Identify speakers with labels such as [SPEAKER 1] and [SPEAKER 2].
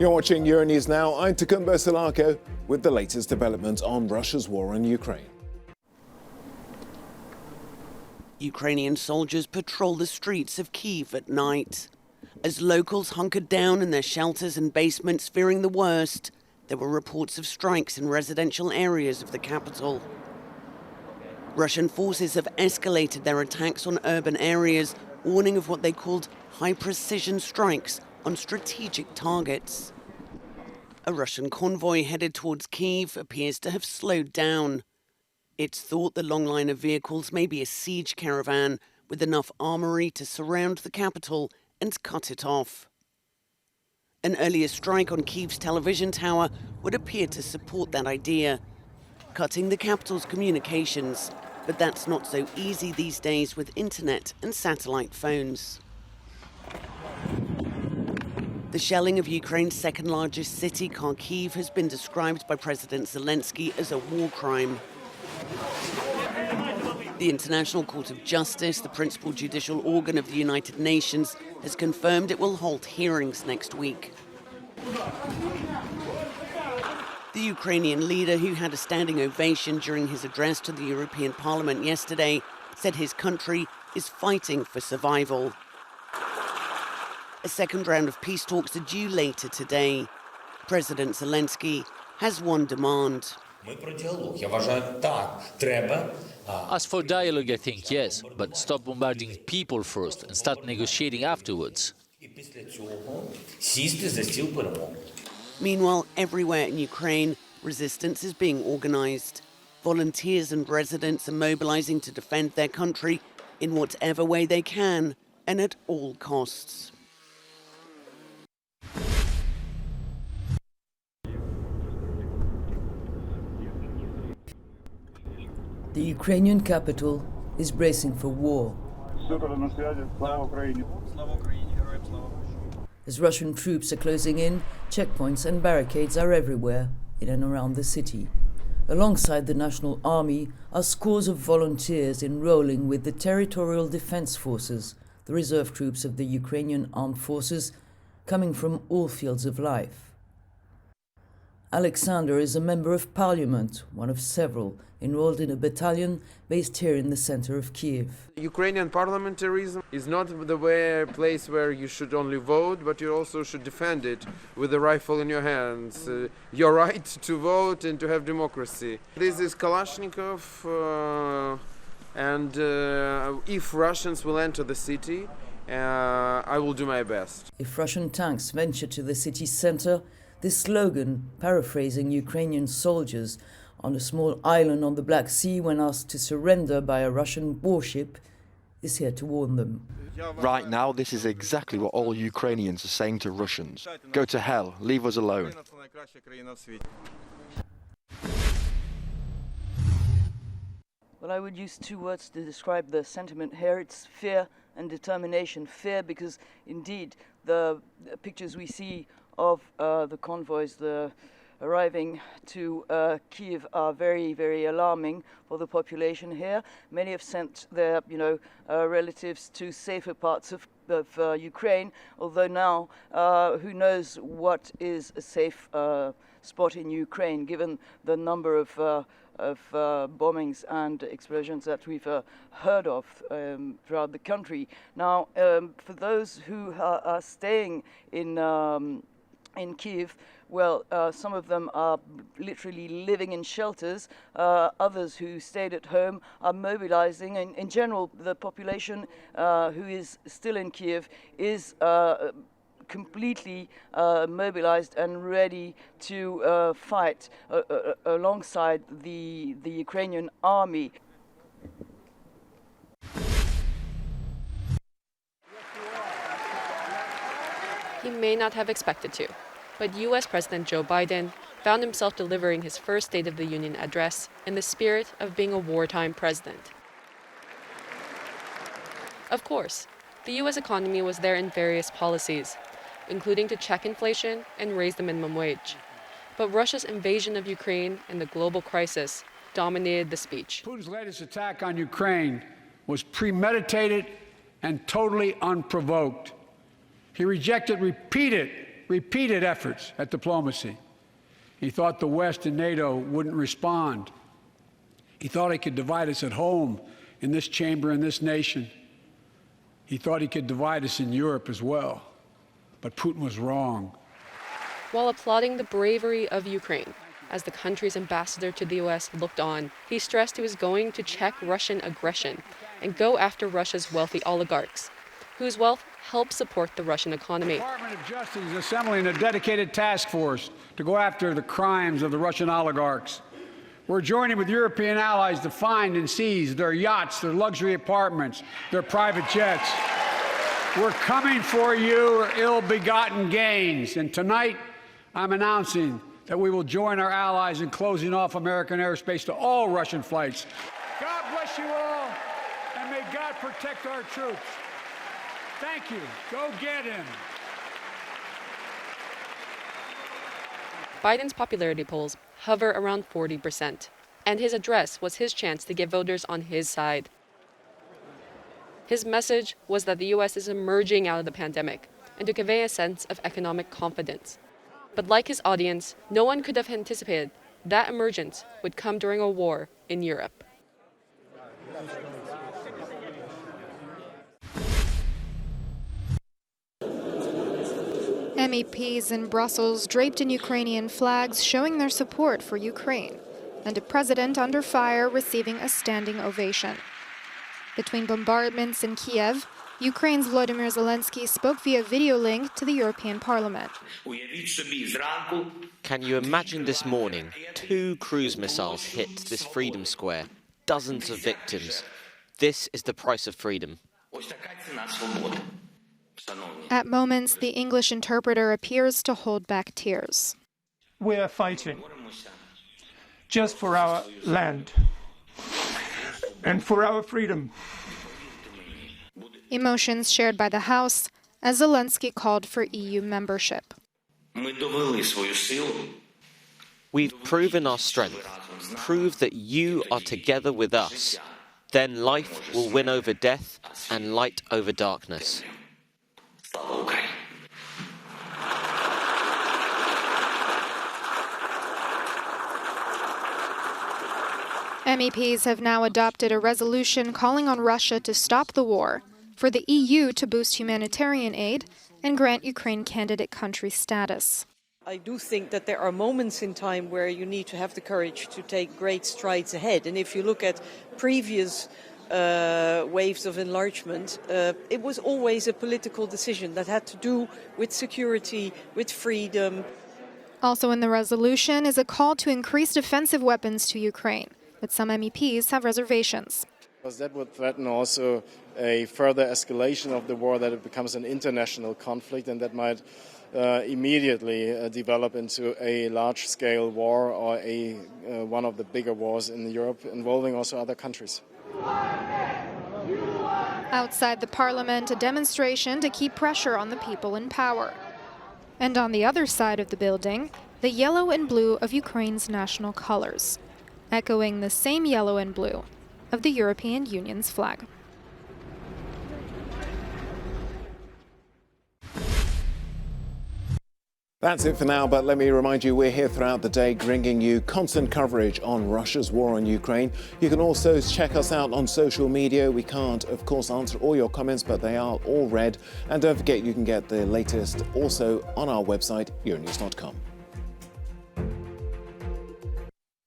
[SPEAKER 1] You're watching Euronews now. I'm Takumbo Salako with the latest development on Russia's war in Ukraine.
[SPEAKER 2] Ukrainian soldiers patrol the streets of Kyiv at night. As locals hunkered down in their shelters and basements fearing the worst, there were reports of strikes in residential areas of the capital. Russian forces have escalated their attacks on urban areas, warning of what they called high-precision strikes on strategic targets. A Russian convoy headed towards Kyiv appears to have slowed down. It's thought the long line of vehicles may be a siege caravan with enough armoury to surround the capital and cut it off. An earlier strike on Kyiv's television tower would appear to support that idea, cutting the capital's communications. But that's not so easy these days with internet and satellite phones. The shelling of Ukraine's second-largest city, Kharkiv, has been described by President Zelensky as a war crime. The International Court of Justice, the principal judicial organ of the United Nations, has confirmed it will hold hearings next week. The Ukrainian leader, who had a standing ovation during his address to the European Parliament yesterday, said his country is fighting for survival. A second round of peace talks are due later today. President Zelensky has one demand.
[SPEAKER 3] As for dialogue, I think yes, but stop bombarding people first and start negotiating afterwards.
[SPEAKER 2] Meanwhile, everywhere in Ukraine, resistance is being organized. Volunteers and residents are mobilizing to defend their country in whatever way they can and at all costs.
[SPEAKER 4] The Ukrainian capital is bracing for war. As Russian troops are closing in, checkpoints and barricades are everywhere in and around the city. Alongside the National Army are scores of volunteers enrolling with the Territorial Defense Forces, the reserve troops of the Ukrainian Armed Forces, coming from all fields of life. Alexander is a member of parliament, one of several, enrolled in a battalion based here in the center of Kyiv.
[SPEAKER 5] Ukrainian parliamentarism is not the place where you should only vote, but you also should defend it with a rifle in your hands. Your right to vote and to have democracy. This is Kalashnikov, and if Russians will enter the city, I will do my best.
[SPEAKER 4] If Russian tanks venture to the city center, this slogan, paraphrasing Ukrainian soldiers on a small island on the Black Sea when asked to surrender by a Russian warship, is here to warn them.
[SPEAKER 6] Right now, this is exactly what all Ukrainians are saying to Russians. Go to hell, leave us alone.
[SPEAKER 4] Well, I would use two words to describe the sentiment here. It's fear and determination. Fear because, indeed, the pictures we see of the convoys arriving to Kyiv are very, very alarming for the population here. Many have sent their, relatives to safer parts of Ukraine, although now who knows what is a safe spot in Ukraine, given the number of bombings and explosions that we've heard of throughout the country. Now, for those who are staying in Kyiv, well, some of them are literally living in shelters. Others who stayed at home are mobilizing. In general, the population who is still in Kyiv is completely mobilized and ready to fight alongside the Ukrainian army.
[SPEAKER 7] He may not have expected to, but U.S. President Joe Biden found himself delivering his first State of the Union address in the spirit of being a wartime president. Of course, the U.S. economy was there in various policies, including to check inflation and raise the minimum wage. But Russia's invasion of Ukraine and the global crisis dominated the speech.
[SPEAKER 8] Putin's latest attack on Ukraine was premeditated and totally unprovoked. He rejected repeated repeated efforts at diplomacy. He thought the West and NATO wouldn't respond. He thought he could divide us at home, in this chamber, in this nation. He thought he could divide us in Europe as well. But Putin was wrong.
[SPEAKER 7] While applauding the bravery of Ukraine, as the country's ambassador to the U.S. looked on, he stressed he was going to check Russian aggression and go after Russia's wealthy oligarchs, whose wealth helps support the Russian economy.
[SPEAKER 8] The Department of Justice is assembling a dedicated task force to go after the crimes of the Russian oligarchs. We're joining with European allies to find and seize their yachts, their luxury apartments, their private jets. We're coming for your ill-begotten gains. And tonight, I'm announcing that we will join our allies in closing off American airspace to all Russian flights. God bless you all, and may God protect our troops. Thank you. Go get him.
[SPEAKER 7] Biden's popularity polls hover around 40%, and his address was his chance to get voters on his side. His message was that the U.S. is emerging out of the pandemic and to convey a sense of economic confidence. But like his audience, no one could have anticipated that emergence would come during a war in Europe.
[SPEAKER 9] MEPs in Brussels draped in Ukrainian flags showing their support for Ukraine, and a president under fire receiving a standing ovation. Between bombardments in Kiev, Ukraine's Volodymyr Zelensky spoke via video link to the European Parliament.
[SPEAKER 10] Can you imagine this morning, 2 cruise missiles hit this Freedom Square, dozens of victims. This is the price of freedom.
[SPEAKER 9] At moments, the English interpreter appears to hold back tears.
[SPEAKER 11] We are fighting just for our land and for our freedom.
[SPEAKER 9] Emotions shared by the House as Zelensky called for EU membership.
[SPEAKER 10] We've proven our strength, proved that you are together with us. Then life will win over death and light over darkness.
[SPEAKER 9] MEPs have now adopted a resolution calling on Russia to stop the war, for the EU to boost humanitarian aid and grant Ukraine candidate country status.
[SPEAKER 12] I do think that there are moments in time where you need to have the courage to take great strides ahead. And if you look at previous waves of enlargement, it was always a political decision that had to do with security, with freedom.
[SPEAKER 9] Also in the resolution is a call to increase defensive weapons to Ukraine, but some MEPs have reservations.
[SPEAKER 13] Because that would threaten also a further escalation of the war, that it becomes an international conflict, and that might immediately develop into a large-scale war or one of the bigger wars in Europe involving also other countries.
[SPEAKER 9] Outside the parliament, a demonstration to keep pressure on the people in power. And on the other side of the building, the yellow and blue of Ukraine's national colors, echoing the same yellow and blue of the European Union's flag.
[SPEAKER 1] That's it for now, but let me remind you, we're here throughout the day bringing you constant coverage on Russia's war on Ukraine. You can also check us out on social media. We can't, of course, answer all your comments, but they are all read. And don't forget, you can get the latest also on our website, euronews.com.